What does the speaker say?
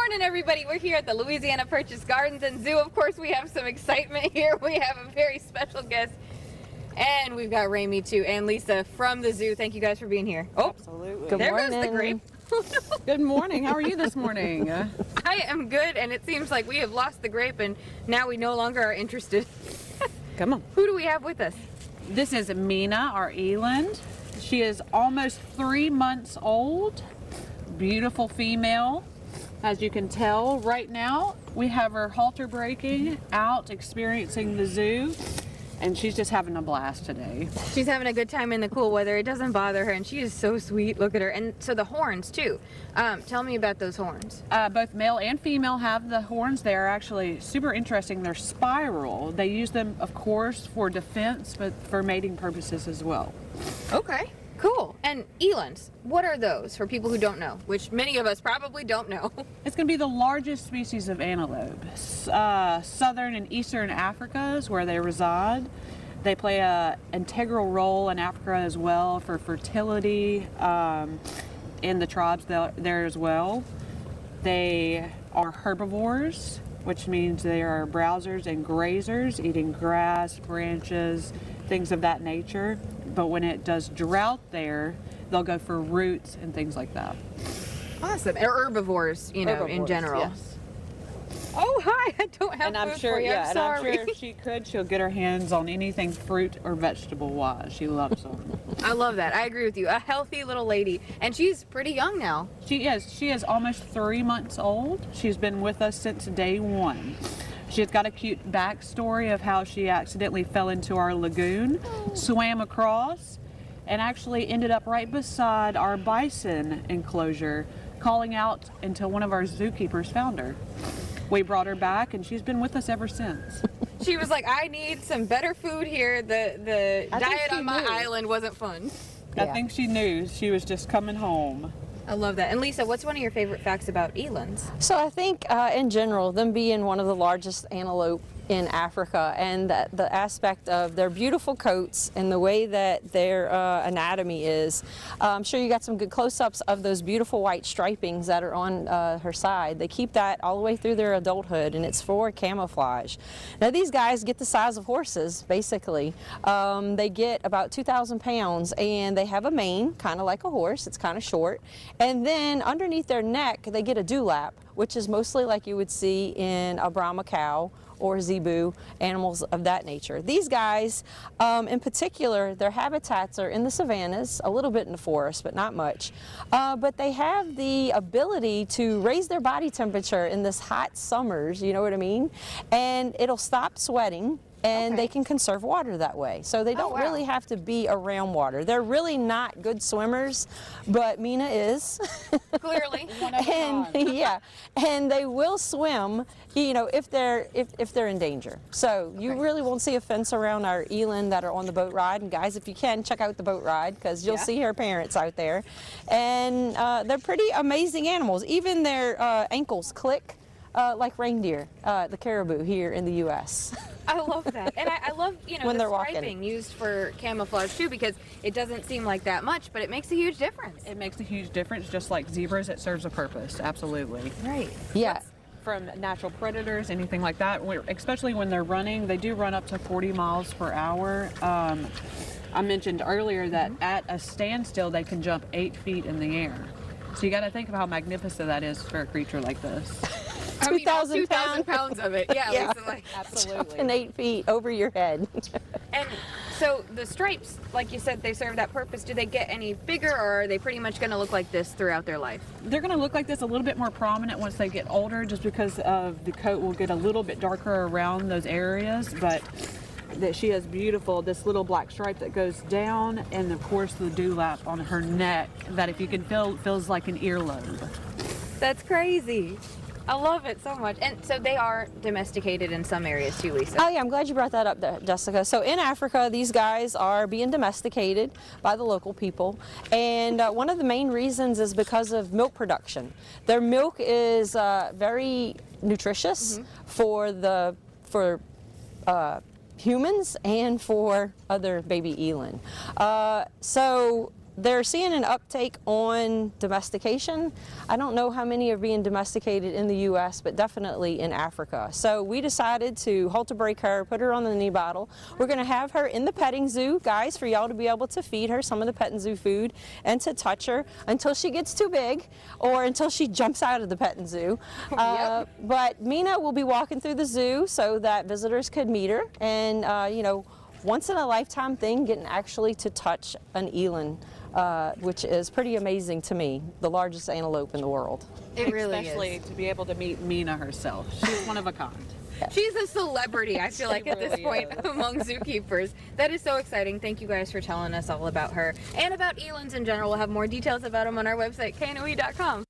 morning, everybody. We're here at the Louisiana Purchase Gardens and Zoo. Of course, we have some excitement here. We have a very special guest, and we've got Rami too, and Lisa from the zoo. Thank you guys for being here. Oh, absolutely. There goes the grape. Good morning. How are you this morning? I am good, and it seems like we have lost the grape, and now we no longer are interested. Come on. Who do we have with us? This is Mina, our Eland. She is almost 3 months old. Beautiful female. As you can tell right now, we have her halter breaking out, experiencing the zoo, and she's just having a blast today. She's having a good time in the cool weather. It doesn't bother her, and she is so sweet. Look at her. And so the horns too. Tell me about those horns. Both male and female have the horns. They are actually super interesting. They're spiral. They use them, of course, for defense, but for mating purposes as well. Okay. Cool. And elands, what are those for people who don't know, which many of us probably don't know? It's going to be the largest species of antelope. Southern and Eastern Africa is where they reside. They play an integral role in Africa as well for fertility in the tribes there as well. They are herbivores, which means they are browsers and grazers, eating grass, branches, things of that nature. But when it does drought there, they'll go for roots and things like that. Awesome. Or herbivores, you know, Herbivores, in general. Yes. Oh, hi. I don't have And I'm food sure, for you. yeah, I'm and I'm sorry. sure if she could, she'll get her hands on anything fruit or vegetable wise. She loves them. I love that. I agree with you. A healthy little lady. And she's pretty young now. She is almost 3 months old. She's been with us since day one. She's got a cute backstory of how she accidentally fell into our lagoon, swam across, and actually ended up right beside our bison enclosure, calling out until one of our zookeepers found her. We brought her back, and she's been with us ever since. She was like, I need some better food here. The diet on my island wasn't fun. I think she knew she was just coming home. I love that. And Lisa, what's one of your favorite facts about elands? So I think in general, them being one of the largest antelope in Africa, and that the aspect of their beautiful coats and the way that their anatomy is. I'm sure you got some good close-ups of those beautiful white stripings that are on her side. They keep that all the way through their adulthood, and it's for camouflage. Now these guys get the size of horses, basically. They get about 2,000 pounds, and they have a mane, kind of like a horse. It's kind of short. And then underneath their neck, they get a dewlap, which is mostly like you would see in a Brahma cow or zebu, animals of that nature. These guys, in particular, their habitats are in the savannas, a little bit in the forest, but not much. But they have the ability to raise their body temperature in this hot summers, you know what I mean? And it'll stop sweating, and they can conserve water that way. So they don't really have to be around water. They're really not good swimmers, but Mina is. Clearly. And yeah, and they will swim, you know, if they're in danger. So you really won't see a fence around our eland that are on the boat ride. And guys, if you can, check out the boat ride, because you'll see her parents out there. And they're pretty amazing animals. Even their ankles click like reindeer, the caribou here in the U.S. I love that. And I love, you know, When the they're walking. striping used for camouflage too, because it doesn't seem like that much, but it makes a huge difference. It makes a huge difference, just like zebras. It serves a purpose, absolutely. Right. Yeah. From natural predators, anything like that, especially when they're running, they do run up to 40 miles per hour. I mentioned earlier that at a standstill, they can jump 8 feet in the air. So you got to think of how magnificent that is for a creature like this. 2,000 pounds of it. Yeah, Lisa, like, Absolutely. And 8 feet over your head. And so the stripes, like you said, they serve that purpose. Do they get any bigger, or are they pretty much going to look like this throughout their life? They're going to look like this a little bit more prominent once they get older, just because of the coat will get a little bit darker around those areas. But that she is beautiful, this little black stripe that goes down, and of course the dewlap on her neck that, if you can feel, feels like an earlobe. That's crazy. I love it so much. And so they are domesticated in some areas too, Lisa. Oh yeah, I'm glad you brought that up, Jessica. So in Africa, these guys are being domesticated by the local people, and one of the main reasons is because of milk production. Their milk is very nutritious for humans and for other baby eland. So they're seeing an uptake on domestication. I don't know how many are being domesticated in the U.S., but definitely in Africa. So we decided to halter break her, put her on the knee bottle. We're going to have her in the petting zoo, guys, for y'all to be able to feed her some of the petting zoo food and to touch her until she gets too big or until she jumps out of the petting zoo. Yep. But Mina will be walking through the zoo so that visitors could meet her, and you know, once in a lifetime thing, getting actually to touch an eland, which is pretty amazing to me, the largest antelope in the world. It really Especially is. to be able to meet Mina herself. She's one of a kind. She's a celebrity, I feel like, at this really point is. among zookeepers. That is so exciting. Thank you guys for telling us all about her and about elands in general. We'll have more details about them on our website, knoe.com.